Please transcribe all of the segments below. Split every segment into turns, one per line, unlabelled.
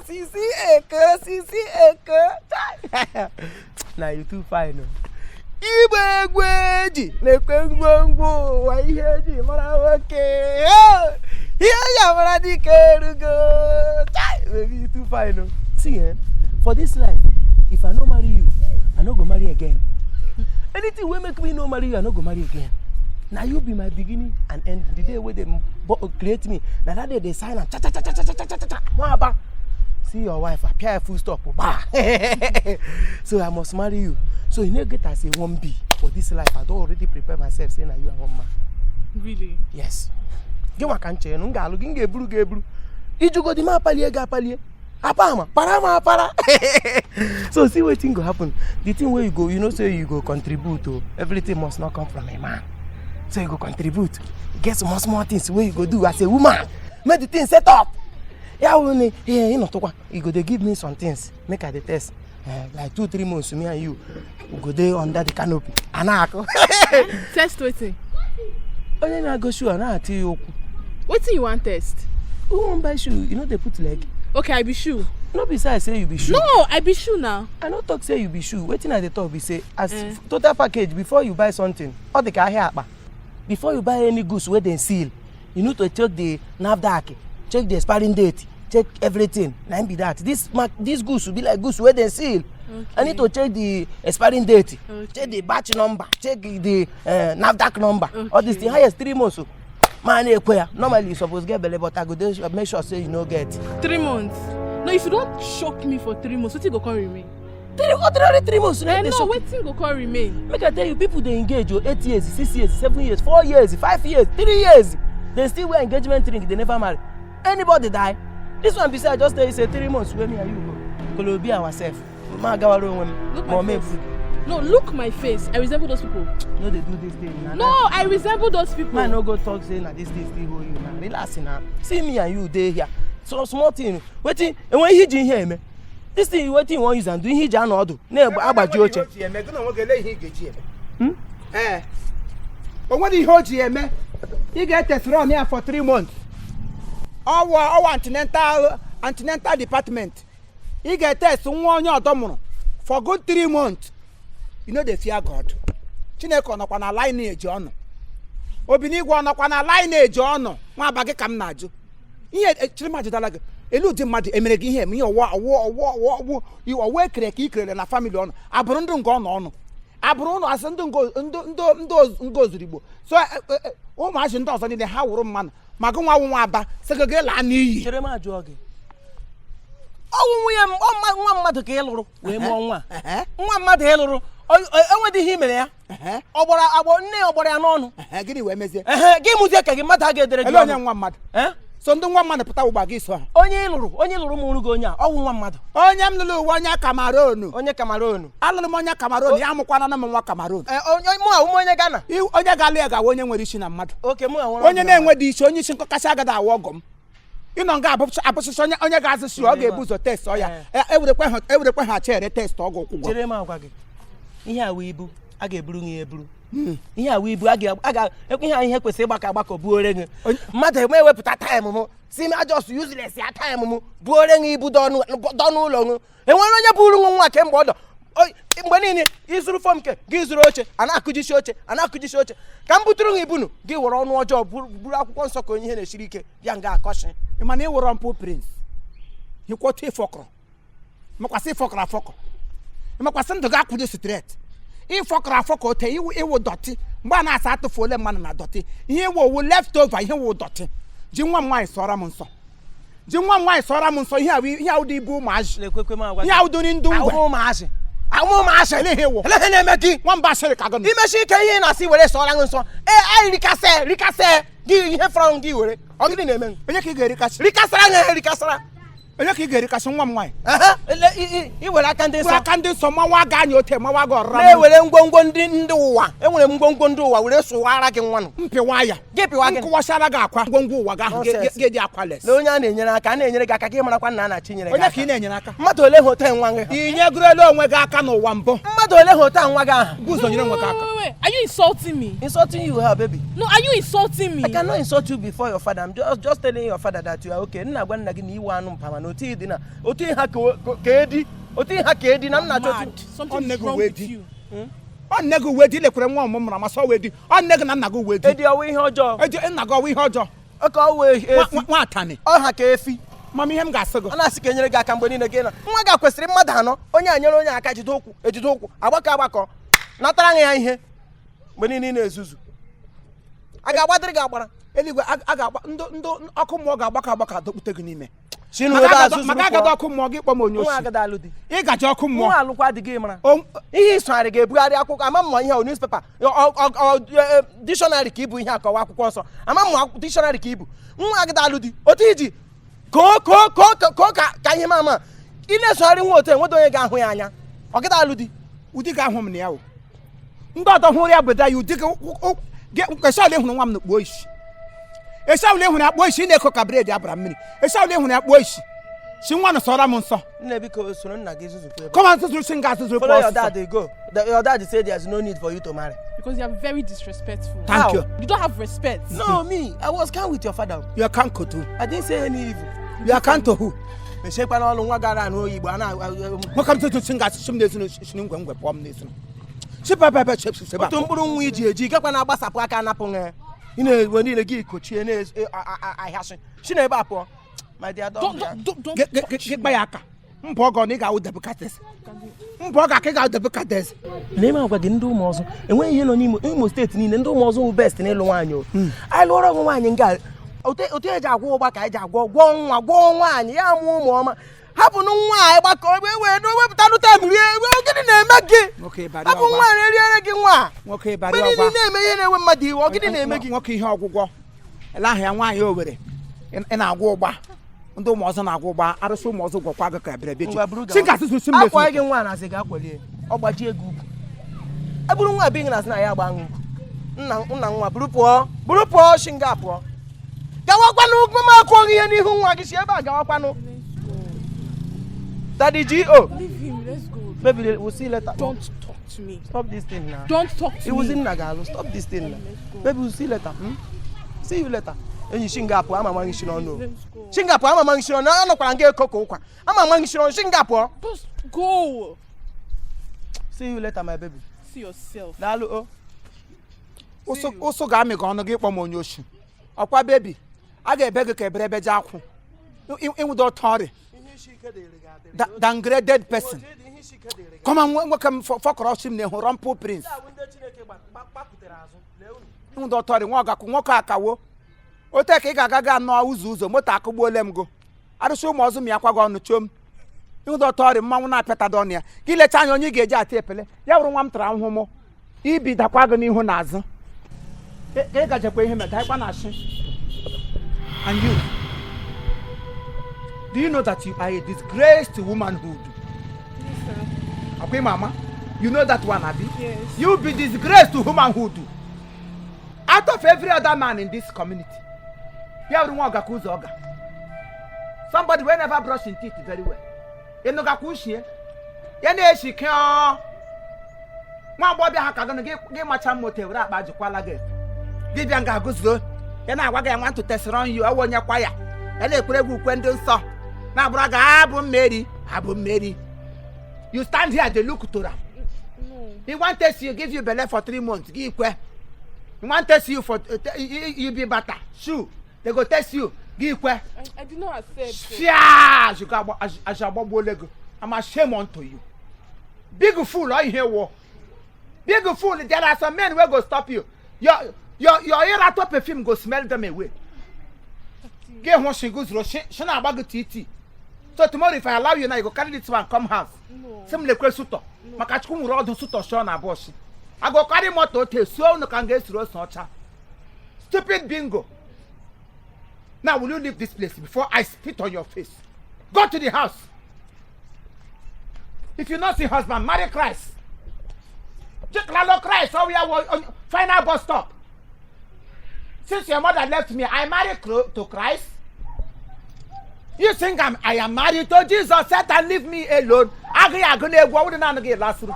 Sisi Eko. Now you too fine. Igbo Gweji, Nekwengo, why here, Marawoke? Here you are, baby, you too fine. See, for this life, if I no marry you, I no go marry again. Anything will make me no marry you, I no go marry again. Now you be my beginning and end. The day where they create me, now that day they sign and cha. See your wife, appear full stop. So I must marry you. So you need get as a 1B for this life. I don't already prepare myself saying that you are one man.
Really?
Yes. Give a canche, nunga looking gebru. Ijo go di ma palie ga palie. Apama, para. So see what thing go happen. The thing where you go, you know, say you go contribute to everything must not come from a man. So you go contribute. Get some small things where you go do as a woman. Make the thing set up. Yeah, you know, you go they give me some things. Make a test. Like 2-3 months, me and you go there under the canopy. And
test waiting.
Oh, then I go shoe and I tell you.
What do you want test?
Who won't buy shoe? You know they put leg.
Okay, I be shoe.
No, besides say you be shoe.
No, I be shoe now.
I don't talk say you be shoe. Waiting at the top, we say as total package before you buy something. All the car here, before you buy any goods where they seal, you need to check the NAFDAC, check the expiring date, check everything. Now be that. This goods will be like goods where they seal. Okay. I need to check the expiring date, check the batch number, check the NAFDAC number. Okay. All these things. Highest 3 months. Man, normally you supposed to get belly, but I go there make sure say you no get
3 months. No, if you don't shock me for 3 months, what you go call remain?
3 months.
No, what you go call remain?
Make I tell you, people they engage 8 years, 6 years, 7 years, 4 years, 5 years, 3 years. They still wear engagement ring. They never marry. Anybody die? This one beside just tell you say 3 months. Where me and you go? We'll be ourselves.
Look my face. No, look my face. I resemble those people.
No, they do this thing.
No, I resemble those people.
Man, no go talk saying that this thing still hold you, man. Relax now. See me and you there here. So small thing. Waiting, and when he in here, man. This thing you waiting one use and doing he jan order. No, about you.
But when he hold you, man, he get Therefor here for 3 months. Our antenatal department. He get test one year for good 3 months. You know they fear God. Chineke no kwa na lineage ono. Obinigwe no kwa na lineage ono. Nwa bagi kam na aju. Ihe chirima jidala ge. Elu di mmadụ emere gị ihe me owo you owo kere ka ikere na family ono. Aburu ndu ngo ono ono. Aburu no as ndu ngo zurigbo. So o ma ji ndu ọzọ ni ha wuru mmanụ. Magu nwa aba segege la na iyi.
Chirima aju oge. Nwa mmadụ ka ịlụrụ wee mụọ nwa. Nwa mmadụ ịlụrụ enwedị ihe mere ya. Ọgbara ya n'ọnụ.
Gịnị wee mezie?
Gị mụzie ka gị mmadụ a ga-edere gị.
Ele onye nwa mmadụ. So ndị nwa mmadụ pụta ụgba gị so ha.
Onye lụrụ m uru gị onye a, ọwụ nwa mmadụ.
Onye m lụrụ uwe onye Cameroon.
Onye Cameroon.
Alụrụ m onye Cameroon, ya amụkwana na m nwa Cameroon.
Onye Ghana.
Onye ga-alụ ya ga onye nwere isi na mmadụ.
Okay,
onye na-enwedị isi, onye isi nkọkasị agada awụ ọgọ m. Ịnọ nga abụsịsị onye ga-azụsi ọ ga-ebu ụzọ test ọ ya. Ewerekwe ha chere test ọgwụ ụgwọ.
Chere m agwa gị. Ihe a wee ibu a ga-eburu gị eburu. Ihe a wee ibu ihe kwesịrị ịgbakọ buore gị. Mmadụ ewepụta time m. Si me just useless ya time m buore gị ibu dọnụ ụlọ gị. Enwere onye buru nwa kemgbe ọdọ. Mgbe niile ịzụrụ fọm nke gị zụrụ oche a na-akụjisi oche ka m butụrụ gị ibunu gị were ọnụ ọjọọ buru akwụkwọ nsọ ka onye ihe na-esiri ike bịa nga akọshi
ịmana ịwụrọ mpụ prince ịkwọta ịfọkọrọ makwasị ịfọkọrọ afọkọ ịmakwasị ndụ gị akwụdo straight ịfọkọrọ afọkọ ote ịwụ dọtị mgbe a na-asa atụfu ole mmanụ na dọtị ihe iwu left over ihe wụ dọtị ji nwa m nwaanyị sọrọ m nsọ ihe ahụ dị ibu ụmụazị ihe ahụ dị ndụ ngwe
Amu ma ashe
ele hewo
ele na emeki
wan ba shere kago
ime shi ke ihe na si were so la nso ai rikase gi ihe from gi were ogini na eme
onye ka ị ga-erikasị
rikasara
onye ka ị ga-erikasị nwa m nwaanyị
i were aka ndị nsọ
mawa ga anya ote mawa ga ọrara
na were ngwongwo ndị ụwa enwere m ngwongwo ndị ụwa were sụwara gị nwanụ
mpịwa ya
gị pịwa gị
nkụwachara gị akwa ngwongwo ụwa ga ahụ gị dị akwales
na onye a na-enyere aka na-enyere gị aka ka ị marakwa na a na-chinyere gị
onye ka ị na-enyere aka
mmadụ ole hotel nwa gị
inyegurela onwe gị aka n'ụwa mbụ
mmadụ ole hotel nwa gị ahụ
guzo nyere onwe gị aka
Wait. Are you insulting me?
Insulting you, her baby.
No, are you insulting me?
I cannot insult you before your father. I'm just telling your father that you are okay. Nna gwa nna gị na iwe anụ mpama na oti dị na oti ha ka edi na m na
Mad. Something is wrong with you.
On nego wedi le kwere nwa ọmụmụ na masọ wedi. On nego na nna gị wedi.
Edi ọwụ ihe ọjọọ.
Edi nna gị ọwụ ihe ọjọọ.
Oke ọwụ efi.
Nwa atani.
Ọ ha ka efi.
Mama ihe m ga-asị gị.
Ọ na-asị ka enyere gị aka mgbe niile gị na nwa gị kwesịrị mmadụ anọ onye anyere onye aka ejide ụkwụ agbakọ natara ya ihe mgbe niile na-ezuzu a ga-agbadịrị gị agbara
Eluigwe a ga-agba ndị ọkụ mmụọ ga-agbakọ dọkpụte gị n'ime. Maka agada ọkụ mmụọ gị kpọm onye
nwa
osi.
agada alụ di
Ị gaji ọkụ mmụọ.
nwa alụkwa dị gị mara ihe ịsụgharị ga-ebugharị akwụkwọ ama mma ihe newspaper dictionary ka ibu ihe akọwa akwụkwọ nsọ ama mma dictionary ka ibu nwa agada alụ di otu iji ka ihe mama ị na-esogharị nwa otu enwedo onye ga-ahụ ya anya ọ gịda alụ di
Ụdị ga-ahụ m na ya o. Ndị ọdọ hụrụ ya beda ya ụdị gị eshaụl ịhụrụ nwa m na kpuo isi. Eshaụl ịhụrụ ya kpuo isi na-eko ka bred abara mmiri. Eshaụl ịhụrụ ya kpuo isi. Si nwa na sọrọ m nsọ.
nne biko soro nna gị zuzukwa ebe
Come on, zuzuru si nga zuzuru
follow
kpọọ
your
ọsọ.
dad go your dad said there's no need for you to marry
Because you are very disrespectful.
Thank
How?
you.
You don't have respect.
no me I was calm with your father
You are can't too.
I didn't say any evil
You are can't to who?
mechekwa n'ọnụ nwa gara n'oyigbo
Welcome to Singa Sim Ngwe Pom Nation. Ship chips.
otu mkpụrụ nwa iji eji gakwa na-agbasapụ aka anapụ nwe ị na-ewe niile gị kochie na-ahịasị si na ebe a pụọ my dear
Don't.
Get by aka. Mpogo ni ga udebu kates. Mpogo ka ga udebu kates.
na-eme agwa gị ndị ụmụ ọzọ enweghị ihe nọ n'Imo steeti niile ndị ụmụ ọzọ wụ best n'ịlụ nwaanyị o anyị lụọrọ ọgwụ nwaanyị nga otu eji agwọ ụgba ka anyị ji gwọọ nwaanyị ya mụọ ụmụ ọma hapụ nụ nwa anyị gbakọ wepụta nụta mmiri gịnị na-eme gị hapụ nwaanyị eriere gị nwa
Nwoke
mgbe
bari
niile
ọgwa.
na-eme ihe na-enwe mmadụ iwe ọ gịnị na-eme gị
Nwoke ihe ọgwụgwọ. Ele ahụ ya nwaanyị Owere. Ị na-agwọ ụgba. Ndị ụmụ ọzọ na-agwọ ụgba. Arụsị ụmụ ọzọ gwọkwa gị ka bere beji. Singa Sim Sim
akwa gị nwa na-asị ga-akwalie ọ gbajie gị ugwu eburu nwa bi na-asị na ya agba ṅụ nna nwa buru pụọ shinga pụọ gawakwanụ mama akwụghị ihe n'ihu nwa gị si ebe a gawakwanụ Daddy G.O.
Leave him. Let's go.
Baby, we'll see you later.
Don't talk to me.
Stop this thing now.
Don't talk to
It was
me.
in Nagalo. Stop this thing now. Baby, we'll see you later. See you later. And you Singapore, I'm a man you know.
Let's go.
Singapore, I'm a man you know. I'm not going to get cocoa. I'm a man you know. Singapore.
Just go.
See you later, my baby.
See yourself.
Dalo.
Ụsụ ga-amị ka ọnụ gị kpọm onye oshi. Ọkwa bebi. A ga-ebe gị ka ebere ebe je akwụ. Ịnwụdo ọtọrị. Downgraded person. Come on, nwoke m fọkọrọ ọchị m na-ehu Rumple Prince. Ịnwụdo ọtọrị nwa ọgakụ nwoke akawo. Ote ka ị ga-aga ga nọọ ụzọ moto akụgbuole m go. Arụsị ụmụ ọzọ m ya kwago ọnụ chom. Ịnwụdo ọtọrị mmanwụ na-apịata dọnụ ya. Gị lecha anya onye ị ga-eji ata epele. Ya bụrụ nwa m tara ahụhụ m. Ibi dakwa gị n'ihu na azụ. Ka ị gajekwa ihe meta ịkwa na asị. And you, do you know that you are a disgrace to womanhood?
Yes, sir.
Okay, mama, you know that one, Abi?
Yes.
You be disgrace to womanhood. Out of every other man in this community, you have one gakuzo oga. Somebody will never brush his teeth very well. You know gakushi, you know she can. One boy be gonna get my cham motel without magic kwala get. Give young gakuzo. You know what I want to test around you. I want your choir. And they put a book when they saw. Now, brother, Abu Mary. You stand here, they look to her.
No.
He want to test you, give you belly for 3 months. Give you. He want to test you for you be better. Shoe. They go test you. Give you.
I did not accept.
Yeah, you got as a bobo lego. I'm ashamed unto you. Big fool, I hear war. Big fool, there are some men who go stop you. Your ear at top perfume go smell them away. Get one she goes rush. She na bag TT. So tomorrow if I allow you now, you go carry this one come house.
No.
Some le kwe suto. Makachku mu rodo suto show na boss. I go carry motor te so no can get through such. Stupid bingo. Now will you leave this place before I spit on your face? Go to the house. If you not see husband, marry Christ. Just lalo Christ. So we are on final bus stop. Since your mother left me, I married to Christ. You think I am married to Jesus? Satan, leave me alone. I go to get last room.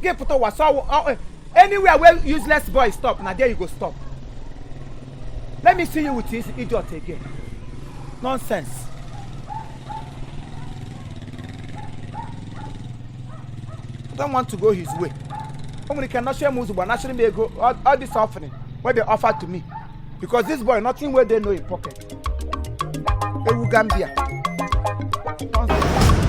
Get put over so Anywhere where useless boy stop, now there you go stop. Let me see you with this idiot again. Nonsense. I don't want to go his way. Somebody cannot share moves, but naturally go all this offering what they offer to me. Because this boy, nothing where they know in pocket. They will Gambia. Nonsense.